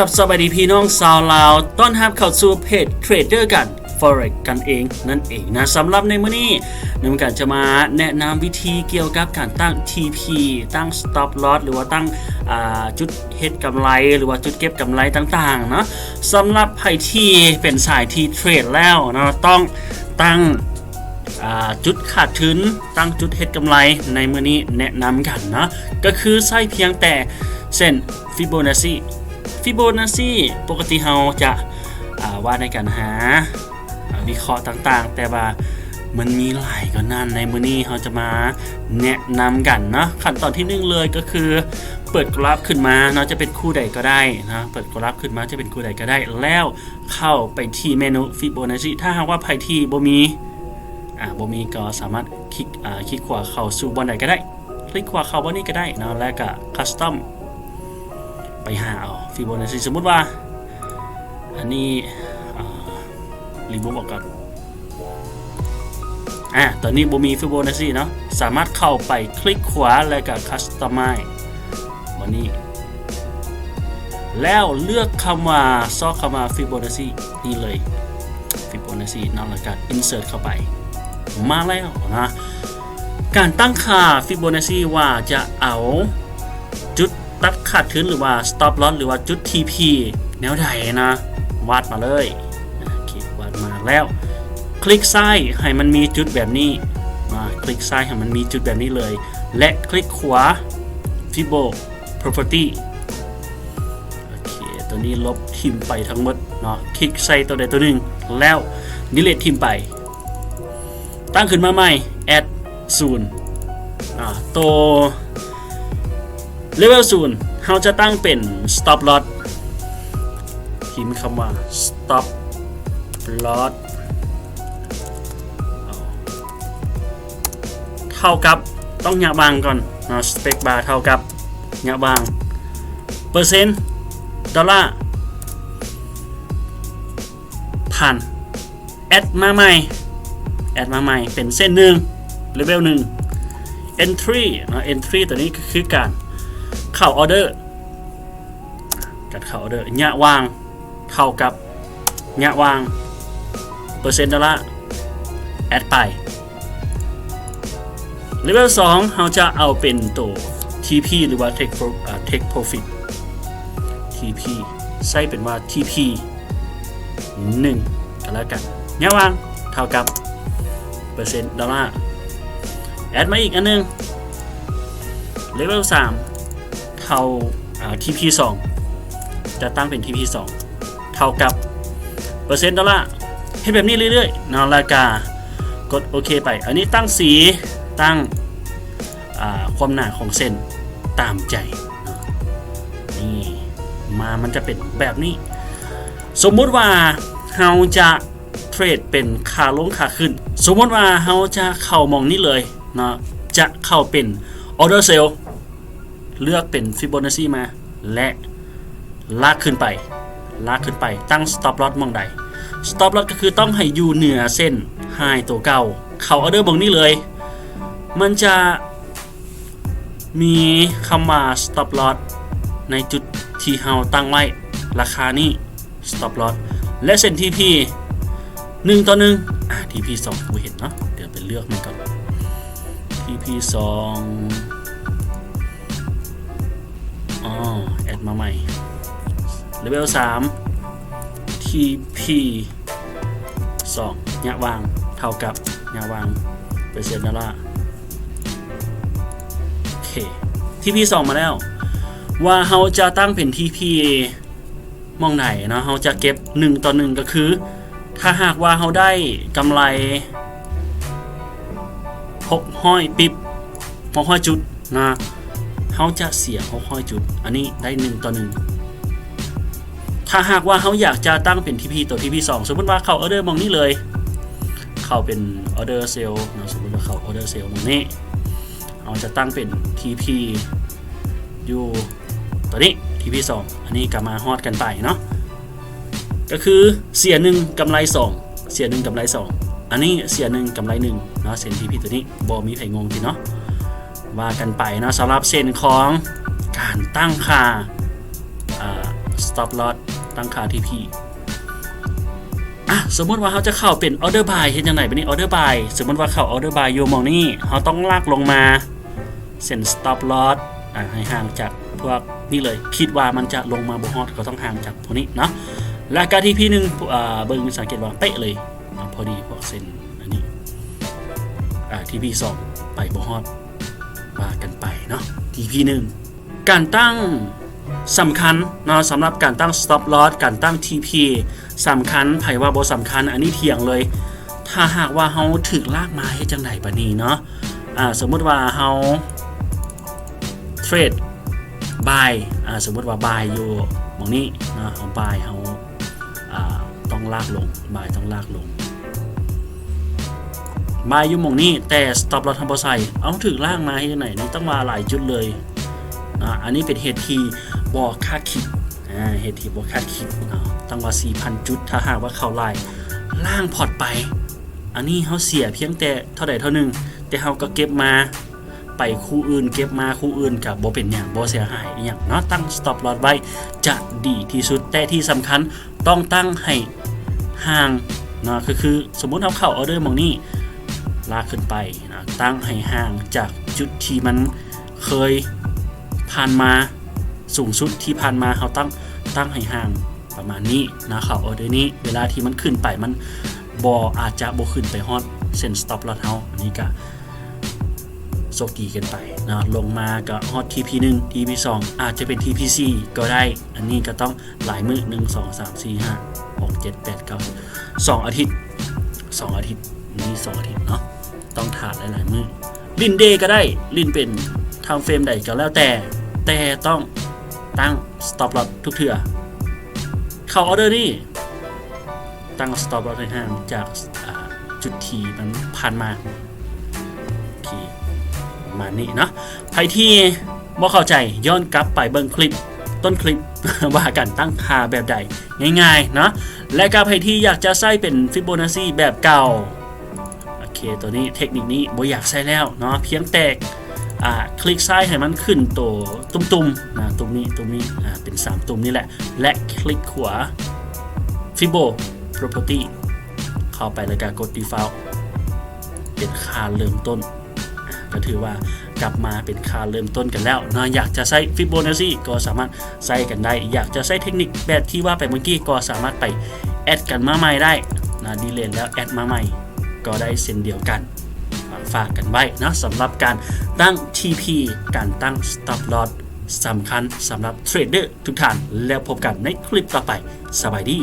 ครับสวัสดีพี่น้องชาวลาวต้อนรับเข้าสู่เพจเทรดเดอร์กัน Forex กันเองนั่นเองนะสำหรับในมื้อนี้นำการจะมาแนะนำวิธีเกี่ยวกับการตั้ง TP ตั้ง Stop Loss หรือว่าตั้งจุดเฮ็ดกำไรหรือว่าจุดเก็บกำไรต่างๆเนาะสำหรับใครที่เป็นสายที่เทรดแล้วนะต้องตั้งจุดขาดทุนตั้งจุดเฮ็ดกำไรในมื้อนี้แนะนำกันนะก็คือใช้เพียงแต่เส้น Fibonacciปกติเราจะว่าในการหาวิเคราะห์ต่างๆแต่ว่ามันมีหลายกว่านั้นในมื้อนี้เราจะมาแนะนำกันเนาะขั้นตอนที่1เลยก็คือเปิดกราฟขึ้นมาเนาะจะเป็นคู่ใดก็ได้นะเปิดกราฟขึ้นมาจะเป็นคู่ใดก็ได้แล้วเข้าไปที่เมนู Fibonacci ถ้าหากว่าใครที่บ่มีก็สามารถคลิกขวาเข้าสู่บอลใดก็ได้คลิกขวาเข้าบอลนี้ก็ได้เนาะแล้วก็ Custom ไปหาเอา Fibonacci สมมุติว่าอันนี้รีมูฟออกก่อนตอนนี้บ่มี Fibonacci เนาะสามารถเข้าไปคลิกขวาแล้วก็ Customize วันนี้แล้วเลือกคำว่าFibonacci นี่เลย Fibonacci นั่นแล้วก็ Insert เข้าไปมาแล้วนะการตั้งค่า Fibonacci ว่าจะเอาจุดตัดขาดทุนหรือว่า Stop Loss หรือว่าจุด TP แนวใดนะวาดมาเลยวาดมาแล้วคลิกซ้ายให้มันมีจุดแบบนี้คลิกซ้ายให้มันมีจุดแบบนี้เลยและคลิกขวา Fibo Property โอเคตัวนี้ลบทิมไปทั้งหมดเนาะคลิกใส่ตัวใดตัวหนึ่งแล้ว delete ทิมไปตั้งขึ้นมาใหม่ add 0ตัว level 0เราจะตั้งเป็น stop loss พิมพ์คำว่า stop loss เท่ากับต้องหยาบางก่อนนะ spec bar เท่ากับหยาบางเปอร์เซ็นต์ดอลลาร์พันแอดมาใหม่เป็นเส้นหนึ่ง level 1 entry นะ entry ตัวนี้คือการเข้าออเดอร์หยาวางเท่ากับหยาวางเปอร์เซ็นต์ดอลลาร์แอดไป level 2เราจะเอาเป็นตัว TP หรือว่า take profit TP ใส่เป็นว่า TP 1กันแล้วกันหยาวางเท่ากับเปอร์เซ็นต์ดอลลาร์แอดมาอีกอันนึง level 3เท่าTP 2จะตั้งเป็น TP 2เท่ากับเปอร์เซ็นต์ดอลลาร์ให้แบบนี้เรื่อยๆนาฬิกากดโอเคไปอันนี้ตั้งสีตั้งความหนาของเส้นตามใจนี่มันจะเป็นแบบนี้สมมุติว่าเราจะเทรดเป็นขาลงขาขึ้นสมมติว่าเราจะเข้ามองนี้เลยนะจะเข้าเป็นออเดอร์เซลเลือกเป็น Fibonacci มาและลากขึ้นไปตั้ง Stop Loss มองใด Stop Loss ก็คือต้องให้อยู่เหนือเส้น High ตัวเก่าเข้าออเดอร์มองนี้เลยมันจะมีคำว่า Stop Loss ในจุดที่เราตั้งไว้ราคานี้ Stop Loss และเส้น TP 1 ต่อ 1 TP 2กูเห็นเนาะเดี๋ยวไปเลือกมันก่อน TP 2แอดมาใหม่ level 3 TP 2หยาวางเท่ากับหยาวางเปอร์เซ็นต์ดอลลาร์โอเค TP 2มาแล้วว่าเราจะตั้งเป็น TP มองไหนเนาะเราจะเก็บ1 ต่อ 1ก็คือถ้าหากว่าเราได้กำไร600ปิ๊บ600จุดนะเขาจะเสีย600จุดอันนี้ได้1 ต่อ 1ถ้าหากว่าเขาอยากจะตั้งเป็น TP ตัว TP 2สมมติว่าเข้าออเดอร์มองนี้เลยเข้าเป็นออเดอร์เซลล์สมมติว่าเข้าออเดอร์เซลล์มองนี้เราจะตั้งเป็น TP อยู่ตัวนี้ TP 2อันนี้กลับมาฮอดกันไปเนาะก็คือเสีย1กำไร2เสีย1กำไร2อันนี้เสีย1กำไร1เนาะเส้น TP ตัวนี้บ่มีไผงงทีเนาะว่ากันไปนะสำหรับเส้นของการตั้งค่า stop loss ตั้งค่า TP สมมติว่าเขาจะเข้าเป็น order buy เห็นยังไงเป็นนี้ order buy สมมติว่าเข้า order buy อยู่มองนี่เขาต้องลากลงมาเส้น stop loss ให้ห่างจากพวกนี่เลยคิดว่ามันจะลงมาบ่ฮอดก็ต้องห่างจากพวกนี้เนาะและการ TP 1เบิ่งสังเกตว่าเป๊ะเลยพอดีพวกเส้นอันนี้TP 2ไปบ่ฮอดว่ากันไปเนาะ TP 1การตั้งสำคัญเนาะสำหรับการตั้ง stop loss การตั้ง TP สำคัญไผว่าบ่สำคัญอันนี้เถียงเลยถ้าหากว่าเฮาถึกลากมาให้จังไดบัดนี้เนาะสมมุติว่าเฮาเทรด buy สมมุติว่า buy อยู่หม้องนี้เนาะเฮา buy เฮาต้องลากลง buy ต้องลากลง buy อยู่หม้องนี้แต่ stop loss ทำบ่ใส่เอาถึกลากมาให้จังไดนี่ต้องมาหลายจุดเลยอันนี้เป็นเหตุที่บ่คาดคิดเหตุที่บ่คาดคิดตั้งว่า 4,000 จุดถ้าหากว่าเข้าไล่ล่างพอร์ตไปอันนี้เฮาเสียเพียงแต่เท่าใดเท่านึงแต่เฮาก็เก็บมาไปคู่อื่นเก็บมาคู่อื่นก็บ่เป็นหยังบ่เสียหายอีหยังเนาะตั้ง stop loss ไว้จะดีที่สุดแต่ที่สำคัญต้องตั้งให้ห่างเนาะคือสมมุติเฮาเข้าออเดอร์หม้องนี้ลากขึ้นไปนะตั้งให้ห่างจากจุดที่มันเคยผ่านมาสูงสุดที่ผ่านมาเขาตั้งให้ห่างประมาณนี้นะเขาออเดอร์นี้เวลาที่มันขึ้นไปมันอาจจะบ่ขึ้นไปฮอดเส้น stop loss เฮาอันนี้ก็โชคดีกันไปนะลงมาก็ฮอด TP 1 TP 2อาจจะเป็น TP 4ก็ได้อันนี้ก็ต้องหลายมื้อ1 2 3 4 5 6 7 8 9 2อาทิตย์2อาทิตย์นี้2อาทิตย์เนาะต้องถาดหลายมื้อลินเดย์ก็ได้ลินเป็นทำเฟรมใดก็แล้วแต่ต้องตั้ง stop loss ทุกเทื่อเข้าออเดอร์นี่ตั้ง stop loss ให้ห่างจากจุดที่มันผ่านมาโอเคประมาณนี้เนาะใครที่บ่เข้าใจย้อนกลับไปเบิ่งคลิปต้นคลิป ว่าการตั้งค่าแบบใดง่ายๆเนาะและก็ใครที่อยากจะใช้เป็น Fibonacci แบบเก่าโอเคตัวนี้เทคนิคนี้บ่อยากใช้แล้วเนาะเพียงแต่คลิกซ้ายให้มันขึ้นตัวตุ้มๆนะตุ้มนี้เป็น3ตุ้มนี่แหละและคลิกขวา Fibo Property เข้าไปแล้วก็กด Default เป็นค่าเริ่มต้นก็ถือว่ากลับมาเป็นค่าเริ่มต้นกันแล้วนะอยากจะใช้ Fibonacci ก็สามารถใช้กันได้อยากจะใช้เทคนิคแบบที่ว่าไปเมื่อกี้ก็สามารถไปแอดกันมาใหม่ได้นะดีเลทแล้วแอดมาใหม่ก็ได้เช่นเดียวกันฝากกันไว้นะสำหรับการตั้ง TP การตั้ง Stop Loss สำคัญสำหรับเทรดเดอร์ทุกท่านแล้วพบกันในคลิปต่อไปสบายดี